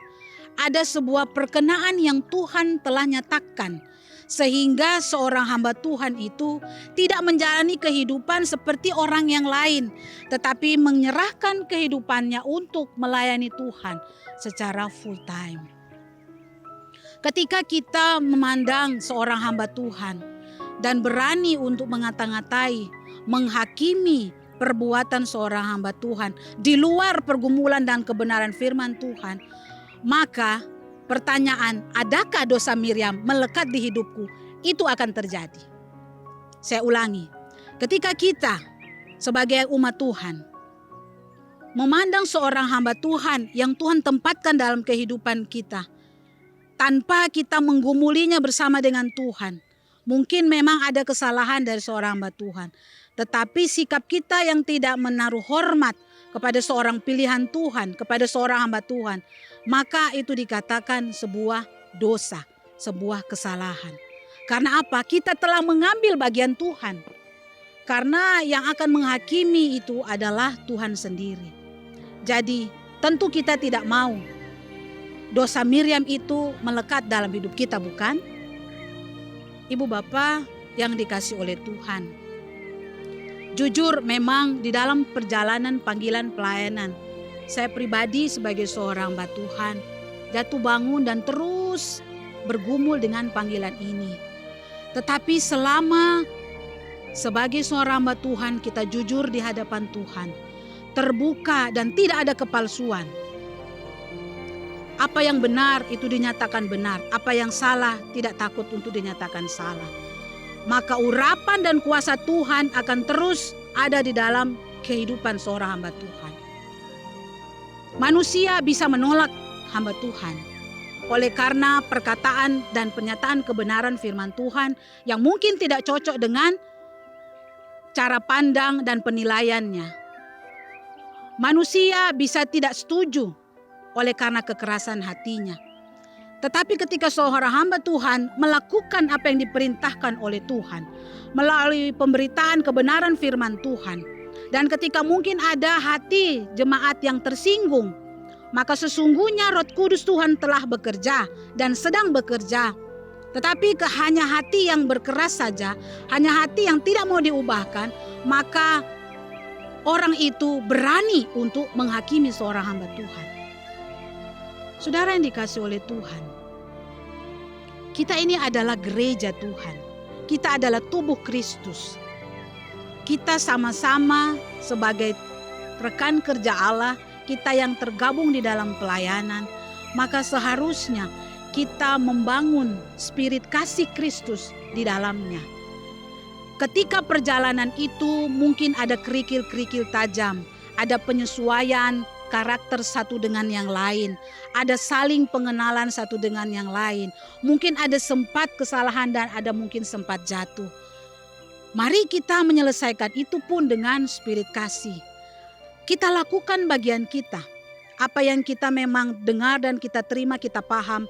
ada sebuah perkenaan yang Tuhan telah nyatakan. Sehingga seorang hamba Tuhan itu tidak menjalani kehidupan seperti orang yang lain, tetapi menyerahkan kehidupannya untuk melayani Tuhan secara full time. Ketika kita memandang seorang hamba Tuhan dan berani untuk mengata-ngatai, menghakimi perbuatan seorang hamba Tuhan di luar pergumulan dan kebenaran firman Tuhan, maka pertanyaan, adakah dosa Miriam melekat di hidupku? Itu akan terjadi. Saya ulangi, ketika kita sebagai umat Tuhan memandang seorang hamba Tuhan yang Tuhan tempatkan dalam kehidupan kita, tanpa kita menggumulinya bersama dengan Tuhan, mungkin memang ada kesalahan dari seorang hamba Tuhan. Tetapi sikap kita yang tidak menaruh hormat kepada seorang pilihan Tuhan, kepada seorang hamba Tuhan, maka itu dikatakan sebuah dosa, sebuah kesalahan. Karena apa? Kita telah mengambil bagian Tuhan. Karena yang akan menghakimi itu adalah Tuhan sendiri. Jadi tentu kita tidak mau dosa Miriam itu melekat dalam hidup kita, bukan? Ibu bapak yang dikasih oleh Tuhan. Jujur memang di dalam perjalanan panggilan pelayanan, saya pribadi sebagai seorang hamba Tuhan jatuh bangun dan terus bergumul dengan panggilan ini. Tetapi selama sebagai seorang hamba Tuhan kita jujur di hadapan Tuhan, terbuka dan tidak ada kepalsuan. Apa yang benar itu dinyatakan benar, apa yang salah tidak takut untuk dinyatakan salah. Maka urapan dan kuasa Tuhan akan terus ada di dalam kehidupan seorang hamba Tuhan. Manusia bisa menolak hamba Tuhan. Oleh karena perkataan dan pernyataan kebenaran firman Tuhan yang mungkin tidak cocok dengan cara pandang dan penilaiannya. Manusia bisa tidak setuju oleh karena kekerasan hatinya. Tetapi ketika seorang hamba Tuhan melakukan apa yang diperintahkan oleh Tuhan melalui pemberitaan kebenaran firman Tuhan, dan ketika mungkin ada hati jemaat yang tersinggung, maka sesungguhnya Roh Kudus Tuhan telah bekerja dan sedang bekerja. Tetapi hanya hati yang berkeras saja, hanya hati yang tidak mau diubahkan, maka orang itu berani untuk menghakimi seorang hamba Tuhan. Saudara yang dikasihi oleh Tuhan, kita ini adalah gereja Tuhan. Kita adalah tubuh Kristus. Kita sama-sama sebagai rekan kerja Allah, kita yang tergabung di dalam pelayanan, maka seharusnya kita membangun spirit kasih Kristus di dalamnya. Ketika perjalanan itu mungkin ada kerikil-kerikil tajam, ada penyesuaian karakter satu dengan yang lain, ada saling pengenalan satu dengan yang lain, mungkin ada sempat kesalahan dan ada mungkin sempat jatuh. Mari kita menyelesaikan itu pun dengan spirit kasih. Kita lakukan bagian kita. Apa yang kita memang dengar dan kita terima, kita paham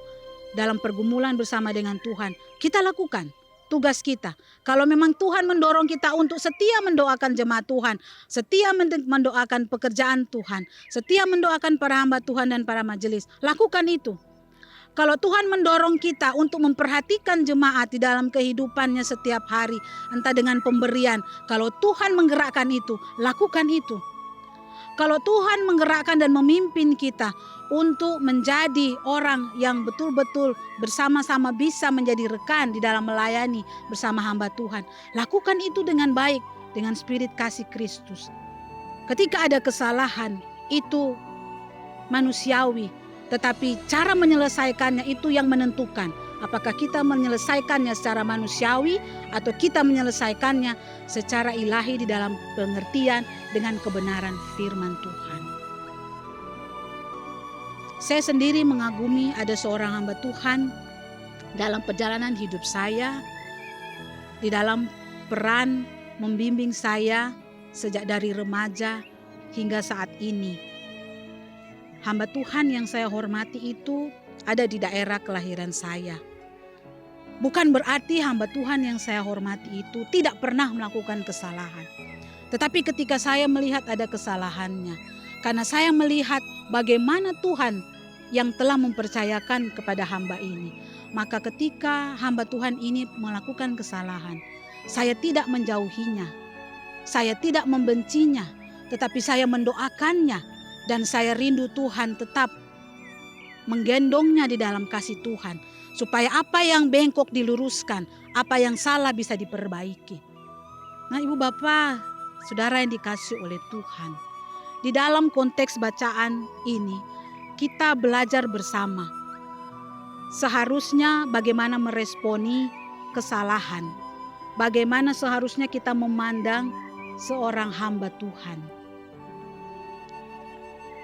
dalam pergumulan bersama dengan Tuhan, kita lakukan tugas kita. Kalau memang Tuhan mendorong kita untuk setia mendoakan jemaat Tuhan, setia mendoakan pekerjaan Tuhan, setia mendoakan para hamba Tuhan dan para majelis, lakukan itu. Kalau Tuhan mendorong kita untuk memperhatikan jemaat di dalam kehidupannya setiap hari, entah dengan pemberian, kalau Tuhan menggerakkan itu, lakukan itu. Kalau Tuhan menggerakkan dan memimpin kita untuk menjadi orang yang betul-betul bersama-sama bisa menjadi rekan di dalam melayani bersama hamba Tuhan, lakukan itu dengan baik, dengan spirit kasih Kristus. Ketika ada kesalahan, itu manusiawi, tetapi cara menyelesaikannya itu yang menentukan. Apakah kita menyelesaikannya secara manusiawi atau kita menyelesaikannya secara ilahi di dalam pengertian dengan kebenaran firman Tuhan. Saya sendiri mengagumi ada seorang hamba Tuhan dalam perjalanan hidup saya, di dalam peran membimbing saya sejak dari remaja hingga saat ini. Hamba Tuhan yang saya hormati itu ada di daerah kelahiran saya. Bukan berarti hamba Tuhan yang saya hormati itu tidak pernah melakukan kesalahan. Tetapi ketika saya melihat ada kesalahannya, karena saya melihat bagaimana Tuhan yang telah mempercayakan kepada hamba ini, maka ketika hamba Tuhan ini melakukan kesalahan, saya tidak menjauhinya, saya tidak membencinya, tetapi saya mendoakannya, dan saya rindu Tuhan tetap menggendongnya di dalam kasih Tuhan, supaya apa yang bengkok diluruskan, apa yang salah bisa diperbaiki. Nah, ibu bapak, saudara yang dikasihi oleh Tuhan, di dalam konteks bacaan ini kita belajar bersama. Seharusnya bagaimana meresponi kesalahan, bagaimana seharusnya kita memandang seorang hamba Tuhan.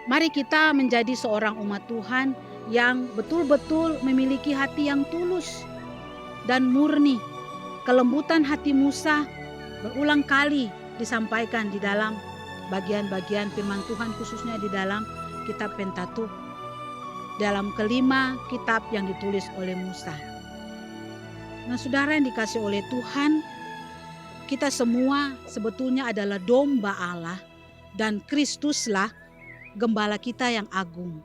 Mari kita menjadi seorang umat Tuhan yang betul-betul memiliki hati yang tulus dan murni. Kelembutan hati Musa berulang kali disampaikan di dalam bagian-bagian firman Tuhan, khususnya di dalam kitab Pentatuk, dalam kelima kitab yang ditulis oleh Musa. Nah, saudara yang dikasihi oleh Tuhan, kita semua sebetulnya adalah domba Allah dan Kristuslah gembala kita yang agung.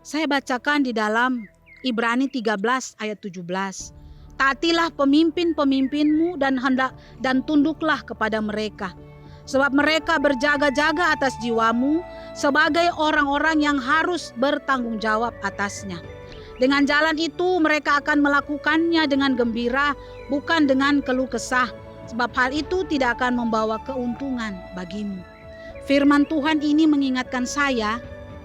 Saya bacakan di dalam Ibrani 13 ayat 17. Taatilah pemimpin-pemimpinmu dan tunduklah kepada mereka. Sebab mereka berjaga-jaga atas jiwamu sebagai orang-orang yang harus bertanggung jawab atasnya. Dengan jalan itu mereka akan melakukannya dengan gembira, bukan dengan keluh kesah. Sebab hal itu tidak akan membawa keuntungan bagimu. Firman Tuhan ini mengingatkan saya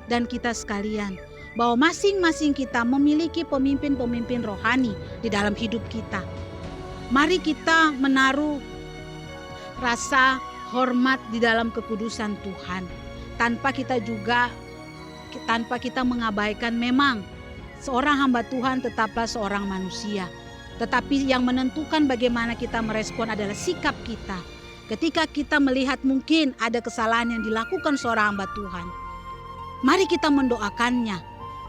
dan kita sekalian bahwa masing-masing kita memiliki pemimpin-pemimpin rohani di dalam hidup kita. Mari kita menaruh rasa hormat di dalam kekudusan Tuhan, tanpa kita juga tanpa kita mengabaikan memang seorang hamba Tuhan tetaplah seorang manusia. Tetapi yang menentukan bagaimana kita merespon adalah sikap kita. Ketika kita melihat mungkin ada kesalahan yang dilakukan seorang hamba Tuhan, mari kita mendoakannya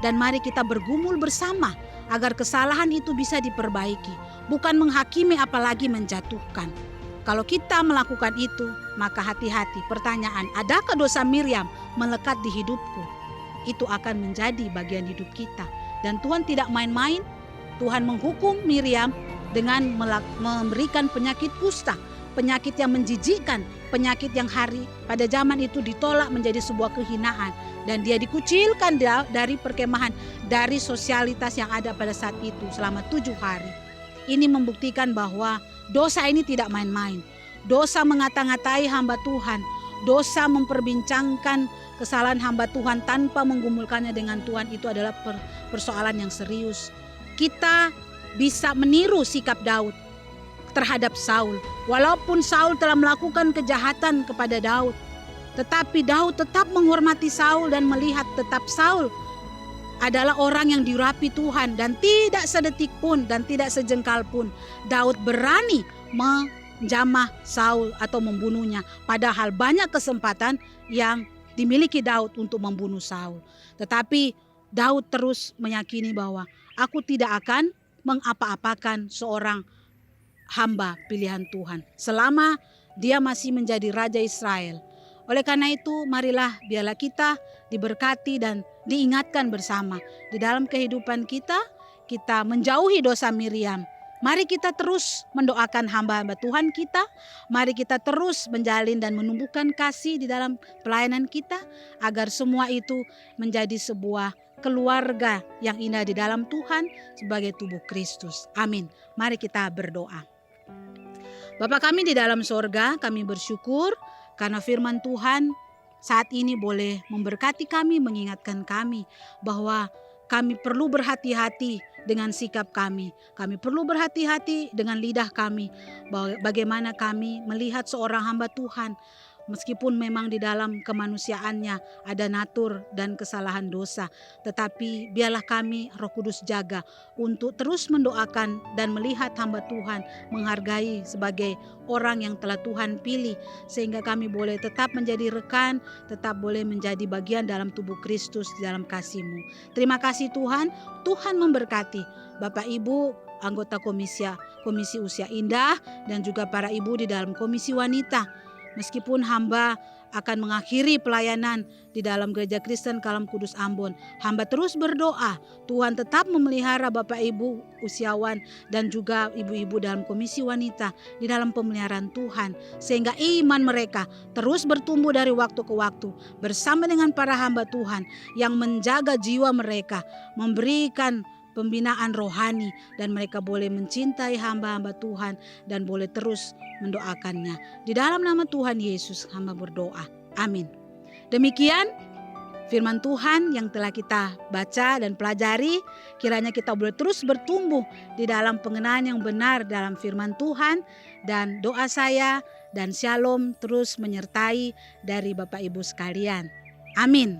dan mari kita bergumul bersama agar kesalahan itu bisa diperbaiki, bukan menghakimi apalagi menjatuhkan. Kalau kita melakukan itu, maka hati-hati. Pertanyaan, adakah dosa Miriam melekat di hidupku? Itu akan menjadi bagian hidup kita. Dan Tuhan tidak main-main. Tuhan menghukum Miriam dengan memberikan penyakit kusta, penyakit yang menjijikkan, penyakit yang pada zaman itu ditolak menjadi sebuah kehinaan. Dan dia dikucilkan dari perkemahan, dari sosialitas yang ada pada saat itu selama 7 hari. Ini membuktikan bahwa dosa ini tidak main-main. Dosa mengata-ngatai hamba Tuhan, dosa memperbincangkan kesalahan hamba Tuhan tanpa menggumulkannya dengan Tuhan, itu adalah persoalan yang serius. Kita bisa meniru sikap Daud terhadap Saul. Walaupun Saul telah melakukan kejahatan kepada Daud, tetapi Daud tetap menghormati Saul dan melihat tetap Saul adalah orang yang diurapi Tuhan, dan tidak sedetik pun dan tidak sejengkal pun Daud berani menjamah Saul atau membunuhnya. Padahal banyak kesempatan yang dimiliki Daud untuk membunuh Saul. Tetapi Daud terus meyakini bahwa aku tidak akan mengapa-apakan seorang hamba pilihan Tuhan selama dia masih menjadi Raja Israel. Oleh karena itu, marilah biarlah kita diberkati dan diingatkan bersama. Di dalam kehidupan kita, kita menjauhi dosa Miriam. Mari kita terus mendoakan hamba-hamba Tuhan kita. Mari kita terus menjalin dan menumbuhkan kasih di dalam pelayanan kita, agar semua itu menjadi sebuah keluarga yang indah di dalam Tuhan sebagai tubuh Kristus. Amin. Mari kita berdoa. Bapa kami di dalam sorga, kami bersyukur karena firman Tuhan saat ini boleh memberkati kami, mengingatkan kami bahwa kami perlu berhati-hati dengan sikap kami. Kami perlu berhati-hati dengan lidah kami. Bagaimana kami melihat seorang hamba Tuhan, meskipun memang di dalam kemanusiaannya ada natur dan kesalahan dosa. Tetapi biarlah kami Roh Kudus jaga untuk terus mendoakan dan melihat hamba Tuhan, menghargai sebagai orang yang telah Tuhan pilih, sehingga kami boleh tetap menjadi rekan, tetap boleh menjadi bagian dalam tubuh Kristus di dalam kasih-Mu. Terima kasih Tuhan. Tuhan memberkati Bapak Ibu anggota Komisi Usia Indah dan juga para ibu di dalam Komisi Wanita. Meskipun hamba akan mengakhiri pelayanan di dalam Gereja Kristen Kalam Kudus Ambon, hamba terus berdoa Tuhan tetap memelihara Bapak Ibu usiawan dan juga ibu-ibu dalam Komisi Wanita di dalam pemeliharaan Tuhan, sehingga iman mereka terus bertumbuh dari waktu ke waktu bersama dengan para hamba Tuhan yang menjaga jiwa mereka, memberikan pembinaan rohani, dan mereka boleh mencintai hamba-hamba Tuhan dan boleh terus mendoakannya. Di dalam nama Tuhan Yesus hamba berdoa. Amin. Demikian firman Tuhan yang telah kita baca dan pelajari. Kiranya kita boleh terus bertumbuh di dalam pengenalan yang benar dalam firman Tuhan, dan doa saya dan shalom terus menyertai dari Bapak Ibu sekalian. Amin.